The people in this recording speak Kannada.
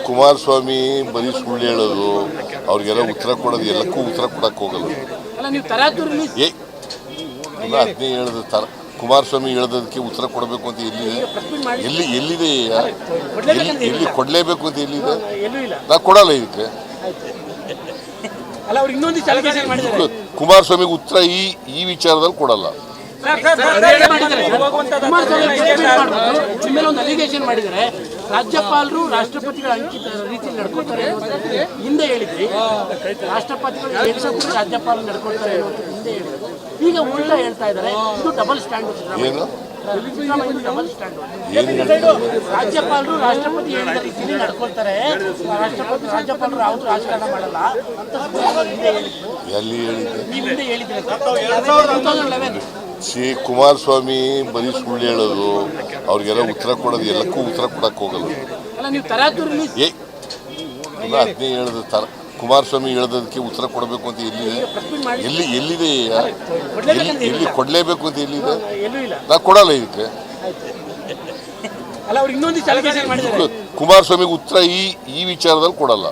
ಕುಮಾರಸ್ವಾಮಿ ಬರೀ ಸುಳ್ಳು ಹೇಳೋದು, ಅವ್ರಿಗೆಲ್ಲ ಉತ್ತರ ಕೊಡೋದು, ಎಲ್ಲಕ್ಕೂ ಉತ್ತರ ಕೊಡಕ್ಕೆ ಹೋಗಲ್ಲ. ಅದನ್ನೇ ಹೇಳೋದು. ಕುಮಾರಸ್ವಾಮಿ ಹೇಳೋದಕ್ಕೆ ಉತ್ತರ ಕೊಡಬೇಕು ಅಂತ ಎಲ್ಲಿದೆ? ಎಲ್ಲಿ ಕೊಡಲೇಬೇಕು ಅಂತ ಎಲ್ಲಿದೆ? ನಾ ಕೊಡಲ್ಲ ಇದಕ್ಕೆ. ಕುಮಾರಸ್ವಾಮಿಗೆ ಉತ್ತರ ಈ ವಿಚಾರದಲ್ಲಿ ಕೊಡಲ್ಲ. ರಾಜ್ಯಪಾಲರು ರಾಷ್ಟ್ರಪತಿಗಳ ಅಂಕಿತ ರೀತಿ ನಡ್ಕೊಳ್ತಾರೆ ಹಿಂದೆ ಹೇಳಿದ್ರಿ. ರಾಷ್ಟ್ರಪತಿಗಳು ರಾಜ್ಯಪಾಲರು ನಡ್ಕೊಳ್ತಾರೆ ಹಿಂದೆ ಹೇಳಿದ್ರು. ಈಗ ಉಲ್ಟಾ ಹೇಳ್ತಾ ಇದ್ದಾರೆ. ಇದು ಡಬಲ್ ಸ್ಟ್ಯಾಂಡ್. Double stand. ರಾಜ್ಯಪಾಲರು ರಾಷ್ಟ್ರಪತಿ ಹೇಳಿದ ರೀತಿಯಲ್ಲಿ ನಡ್ಕೊಳ್ತಾರೆ, ರಾಜ್ಯಪಾಲರು ಯಾವುದು ರಾಜಕಾರಣ ಮಾಡಲ್ಲ ಅಂತ ಹಿಂದೆ ಹೇಳಿದ್ರು. ನೀವು ಹಿಂದೆ ಹೇಳಿದ್ರೆ ಕುಮಾರಸ್ವಾಮಿ ಬರೀ ಸುಳ್ಳು ಹೇಳೋದು, ಅವ್ರಿಗೆಲ್ಲ ಉತ್ತರ ಕೊಡೋದು, ಎಲ್ಲಕ್ಕೂ ಉತ್ತರ ಕೊಡಕ್ಕೆ ಹೋಗಲ್ಲ. ಅದನ್ನೇ ಹೇಳೋದು. ಕುಮಾರಸ್ವಾಮಿ ಹೇಳೋದಕ್ಕೆ ಉತ್ತರ ಕೊಡಬೇಕು ಅಂತ ಎಲ್ಲಿದೆ? ಎಲ್ಲಿ ಕೊಡಲೇಬೇಕು ಅಂತ ಎಲ್ಲಿದೆ? ನಾ ಕೊಡಲ್ಲ ಇದಕ್ಕೆ. ಕುಮಾರಸ್ವಾಮಿಗೆ ಉತ್ತರ ಈ ವಿಚಾರದಲ್ಲಿ ಕೊಡಲ್ಲ.